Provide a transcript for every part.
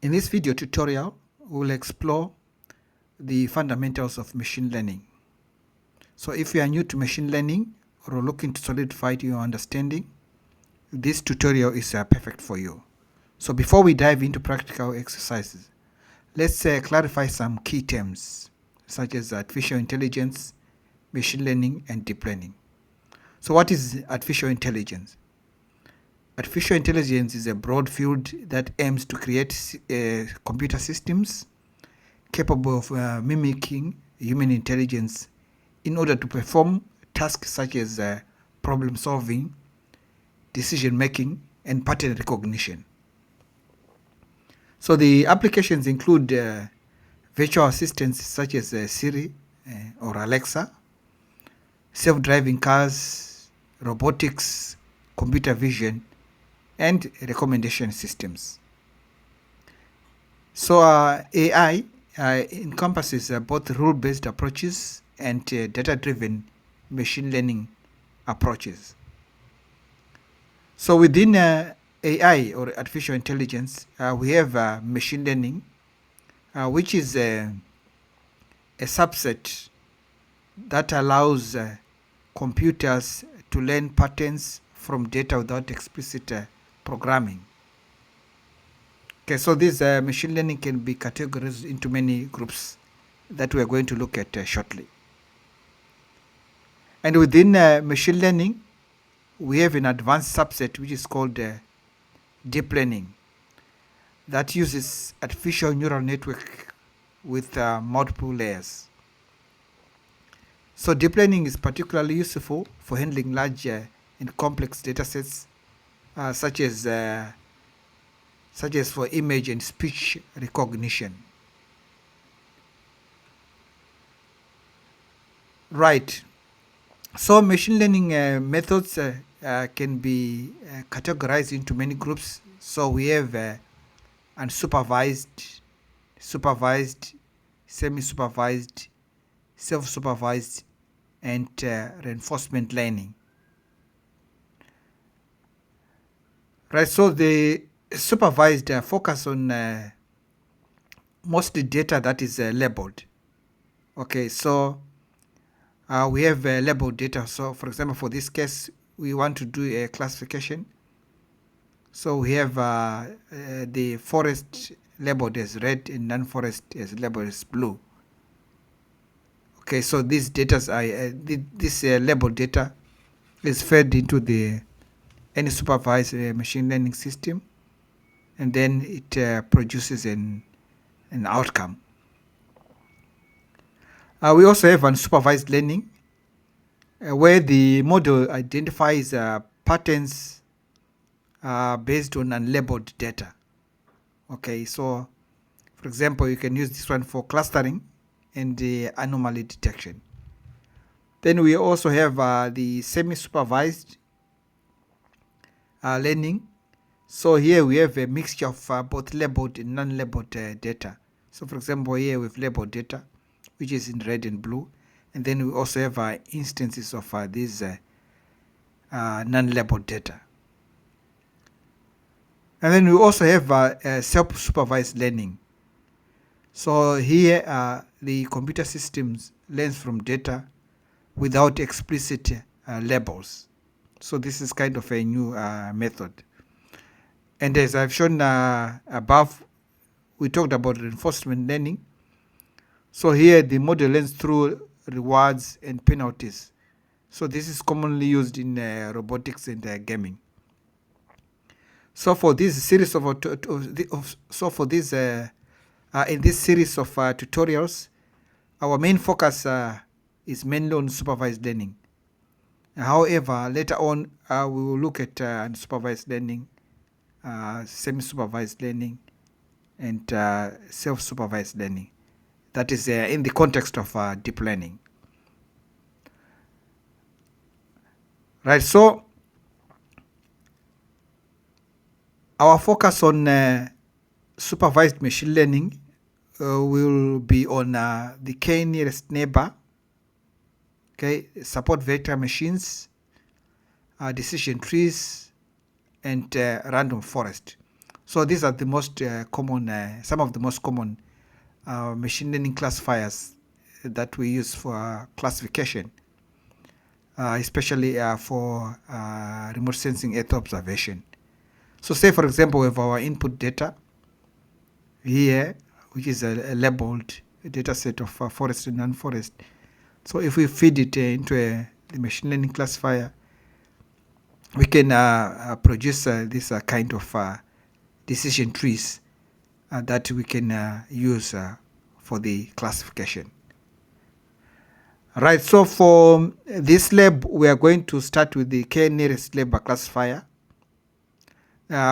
In this video tutorial, we'll explore the fundamentals of machine learning. So if you are new to machine learning or looking to solidify your understanding, this tutorial is perfect for you. So before we dive into practical exercises, let's clarify some key terms such as artificial intelligence, machine learning, and deep learning. So what is artificial intelligence? Artificial intelligence is a broad field that aims to create computer systems capable of mimicking human intelligence in order to perform tasks such as problem solving, decision making, and pattern recognition. So the applications include virtual assistants such as Siri or Alexa, self-driving cars, robotics, computer vision, and recommendation systems. So AI encompasses both rule-based approaches and data-driven machine learning approaches. So within AI or artificial intelligence, we have machine learning, which is a subset that allows computers to learn patterns from data without explicit programming. Okay, so this machine learning can be categorized into many groups that we are going to look at shortly. And within machine learning, we have an advanced subset which is called deep learning that uses artificial neural network with multiple layers. So deep learning is particularly useful for handling large and complex data sets such as for image and speech recognition. Right. So machine learning methods can be categorized into many groups. So we have unsupervised, supervised, semi-supervised, self-supervised, and reinforcement learning. Right. So the supervised focus on mostly data that is labeled. Okay, so we have labeled data. So for example, for this case, we want to do a classification. So we have the forest labeled as red and non-forest as labeled as blue. Okay, so these data are this labeled data is fed into the any supervised machine learning system, and then it produces an outcome. We also have unsupervised learning, where the model identifies patterns based on unlabeled data. Okay, so for example, you can use this one for clustering and the anomaly detection. Then we also have the semi-supervised learning. So here we have a mixture of both labeled and non-labeled data. So for example, here we've labeled data, which is in red and blue. And then we also have instances of these non-labeled data. And then we also have self-supervised learning. So here the computer systems learns from data without explicit labels. So this is kind of a new method. And as I've shown above, we talked about reinforcement learning. So here the model learns through rewards and penalties. So this is commonly used in robotics and gaming. So for this series of in this series of tutorials, our main focus is mainly on supervised learning. However, later on we will look at unsupervised learning, semi-supervised learning, and self-supervised learning. That is in the context of deep learning. Right, so our focus on supervised machine learning will be on the k nearest neighbor, okay, support vector machines, decision trees, and random forest. So these are the most common, some of the most common machine learning classifiers that we use for classification, especially for remote sensing Earth observation. So say, for example, we have our input data here, which is a labeled data set of forest and non-forest. So if we feed it into the machine learning classifier, we can produce this kind of decision trees that we can use for the classification. Right, so for this lab, we are going to start with the k-nearest neighbor classifier,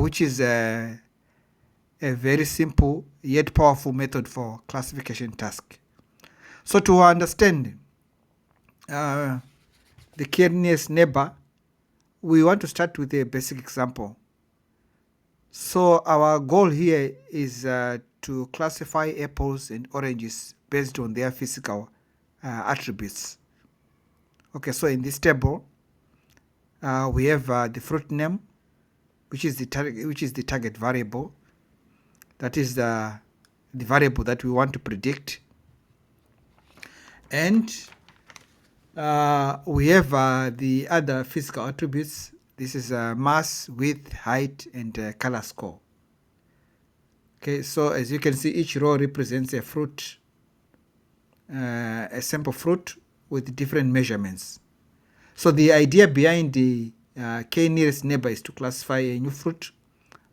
which is a very simple yet powerful method for classification task. So to understand the k-nearest neighbor, we want to start with a basic example. So our goal here is to classify apples and oranges based on their physical attributes. Okay, so in this table, we have the fruit name, which is the target variable. That is the variable that we want to predict, and we have the other physical attributes. This is mass, width, height, and color score. Okay, so as you can see, each row represents a fruit, a sample fruit with different measurements. So the idea behind the k-nearest neighbor is to classify a new fruit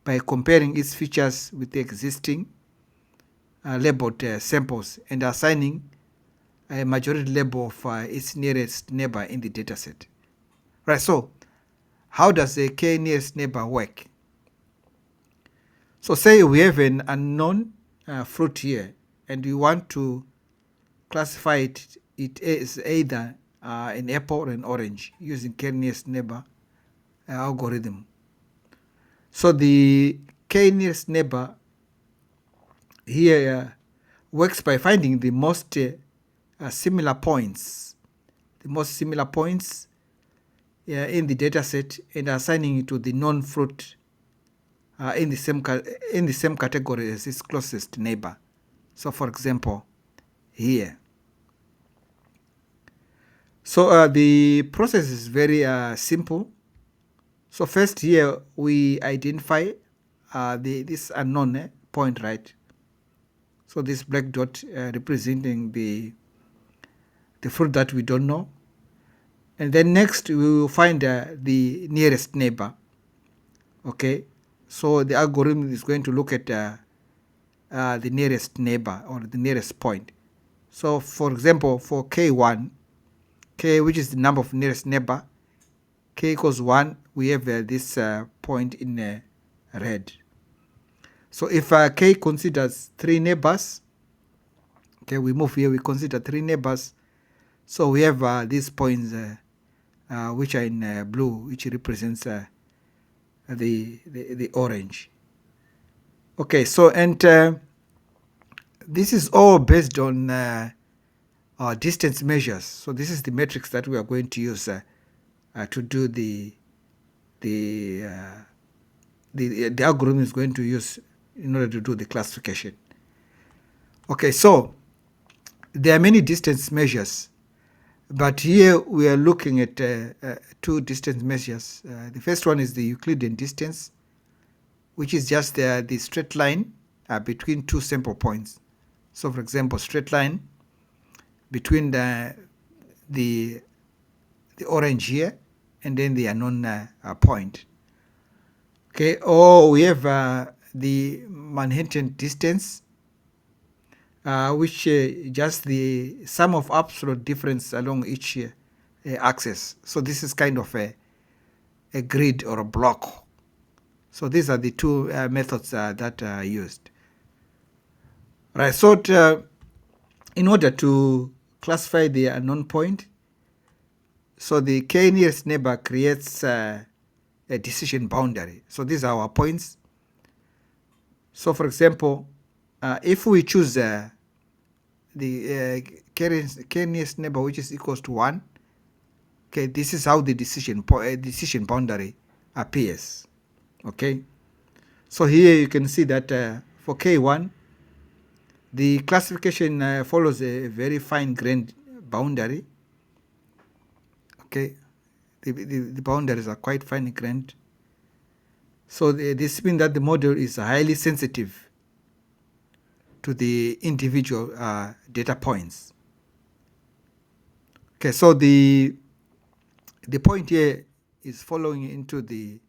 by comparing its features with the existing labeled samples and assigning a majority label of its nearest neighbor in the dataset. Right, so how does a k-nearest neighbor work? So say we have an unknown fruit here, and we want to classify it as either an apple or an orange using k-nearest neighbor algorithm. So the k-nearest neighbor here works by finding the most similar points, in the dataset and assigning it to the known fruit in the same category as its closest neighbor. So, for example, here. So the process is very simple. So first here we identify this unknown point, right? So this black dot representing the fruit that we don't know. And then next we will find the nearest neighbor. Okay, so the algorithm is going to look at the nearest neighbor or the nearest point. So for example, for K1, K, which is the number of nearest neighbor, K equals 1, we have this point in red. So if K considers 3 neighbors, okay, we move here, we consider 3 neighbors. So we have these points which are in blue, which represents the orange. Okay, so and this is all based on our distance measures. So this is the matrix that we are going to use to do the algorithm is going to use in order to do the classification. Okay, so there are many distance measures, but here we are looking at 2 distance measures. The first one is the Euclidean distance, which is just the straight line between 2 sample points. So for example, straight line between the orange here and then the unknown point. Okay, or we have the Manhattan distance, which just the sum of absolute difference along each axis. So this is kind of a grid or a block. So these are the 2 methods that are used. Right, so in order to classify the unknown point, so the k-nearest neighbor creates a decision boundary. So these are our points. So for example, if we choose the k-nearest neighbor, which is equals to 1, okay, this is how the decision boundary appears. Okay, So here you can see that for K1, the classification follows a very fine-grained boundary. Okay, the boundaries are quite fine-grained. So this means that the model is highly sensitive to the individual data points. Okay, so the point here is following into the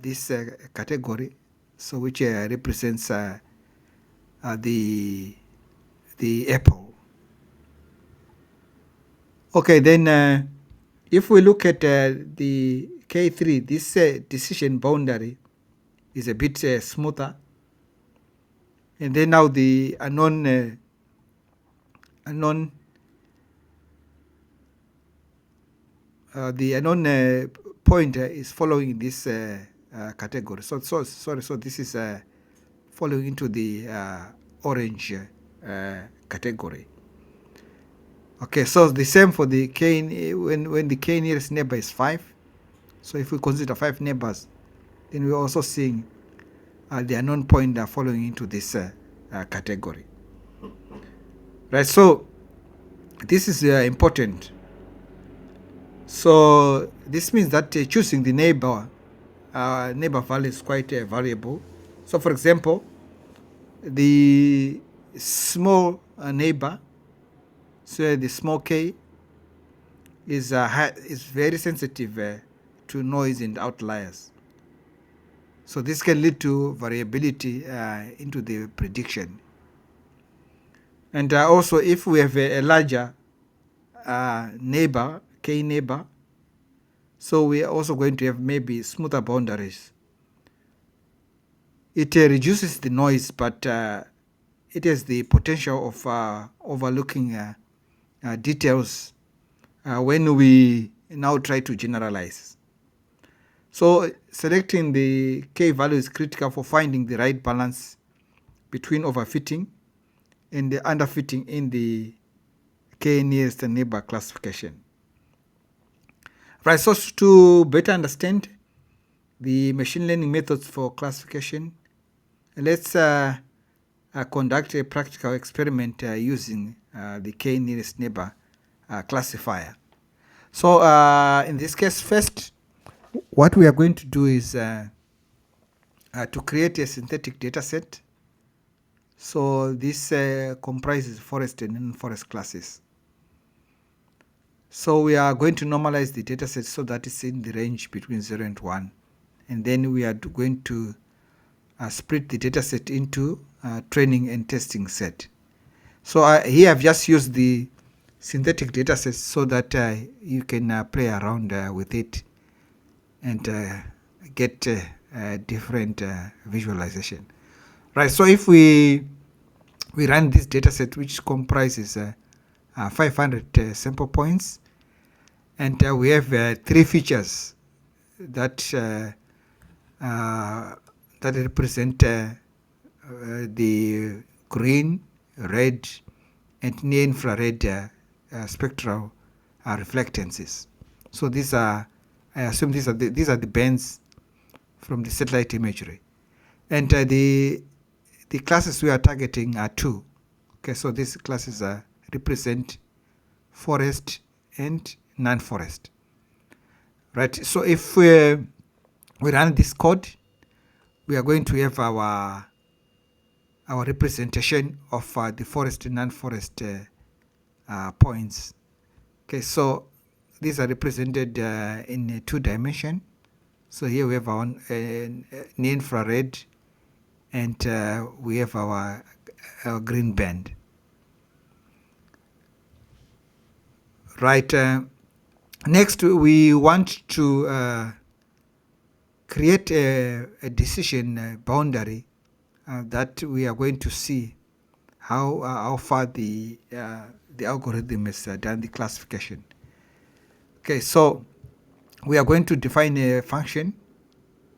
this category, so which represents the apple. Okay, then if we look at the K3, this decision boundary is a bit smoother, and then now the unknown point is following this category. So this is following into the orange category. Okay, so the same for the K when the K nearest neighbor is 5. So if we consider 5 neighbors, then we're also seeing the unknown point following into this category. Right, so this is important. So this means that choosing the neighbor value is quite variable. So for example, the small neighbor, so the small k, is very sensitive to noise and outliers. So this can lead to variability into the prediction. And also, if we have a larger neighbor, k neighbor, so we are also going to have maybe smoother boundaries. It reduces the noise, but it has the potential of overlooking details when we now try to generalize. So selecting the k value is critical for finding the right balance between overfitting and the underfitting in the k nearest neighbor classification. Right, so to better understand the machine learning methods for classification, let's conduct a practical experiment using the k nearest neighbor classifier. So in this case, first, what we are going to do is to create a synthetic data set. So this comprises forest and non-forest classes. So we are going to normalize the data set so that it's in the range between 0 and 1. And then we are going to split the data set into training and testing set. So here I've just used the synthetic data set so that you can play around with it and get different visualization. Right, so if we run this data set, which comprises 500 sample points, and we have 3 features that represent the green, red, and near infrared spectral reflectances. So these are, I assume these are the bands from the satellite imagery, and the classes we are targeting are 2. Okay, so these classes represent forest and non-forest. Right, so if we run this code, we are going to have our representation of the forest and non-forest points. Okay, so these are represented in 2 dimension. So here we have our near infrared, and we have our green band. Right. Next, we want to create a decision boundary that we are going to see how far the algorithm has done the classification. Okay, so we are going to define a function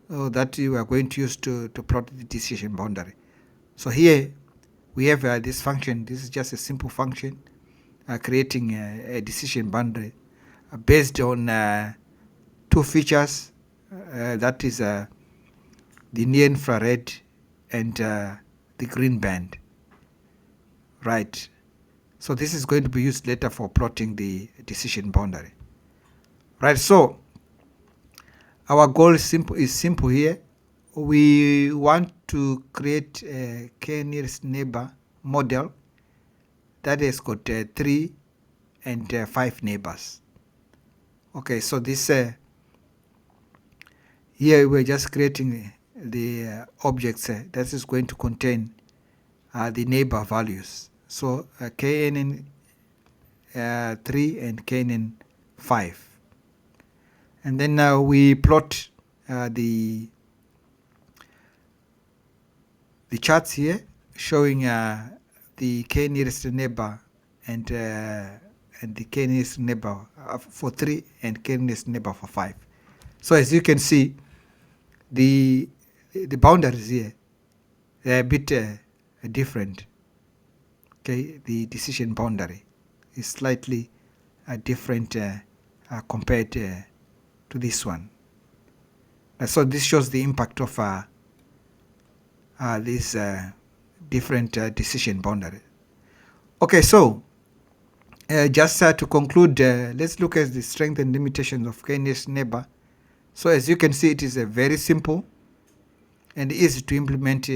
that we are going to use to plot the decision boundary. So here we have this function. This is just a simple function creating a decision boundary based on 2 features. That is the near infrared, and the green band. Right. So this is going to be used later for plotting the decision boundary. Right. So our goal is simple here. We want to create a k-nearest neighbor model that has got 3 and 5 neighbors. Okay, so this here we're just creating the objects that is going to contain the neighbor values. So KNN 3 and KNN 5. And then now we plot the charts here showing the k nearest neighbor and the k nearest neighbor for 3 and k nearest neighbor for 5. So as you can see, the boundaries here, they're a bit different. Okay, the decision boundary is slightly different compared to this one. So this shows the impact of these different decision boundaries. Okay, so just to conclude, let's look at the strength and limitations of k-nearest neighbor. So as you can see, it is a very simple and easy to implement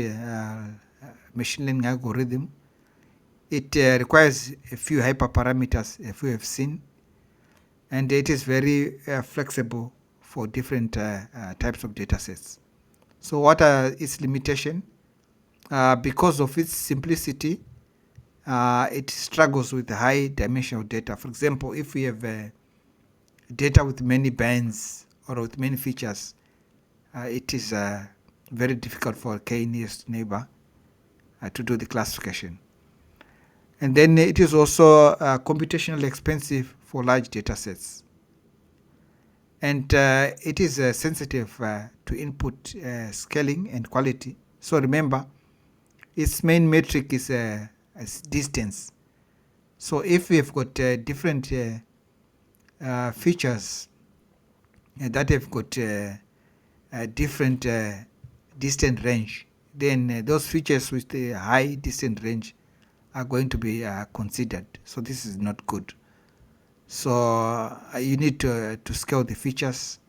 machine learning algorithm. It requires a few hyperparameters, as we have seen, and it is very flexible for different types of data sets. So what are its limitations? Because of its simplicity, it struggles with high dimensional data. For example, if we have data with many bands or with many features, it is very difficult for a k-nearest neighbor to do the classification. And then it is also computationally expensive for large data sets. And it is sensitive to input scaling and quality. So remember, its main metric is distance. So if we have got different features that have got different distant range, then those features with the high distant range are going to be considered. So this is not good. So you need to scale the features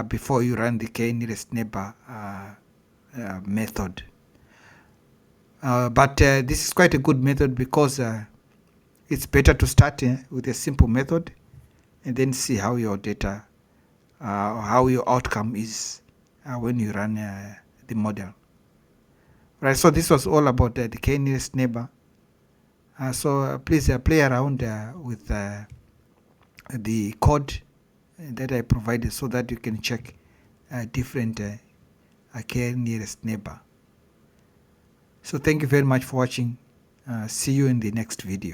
before you run the k-nearest neighbor method. But this is quite a good method because it's better to start with a simple method and then see how your data, how your outcome is when you run the model. Right, so this was all about the k-nearest neighbor. So please play around with the code that I provided so that you can check different k-nearest neighbor. So thank you very much for watching. See you in the next video.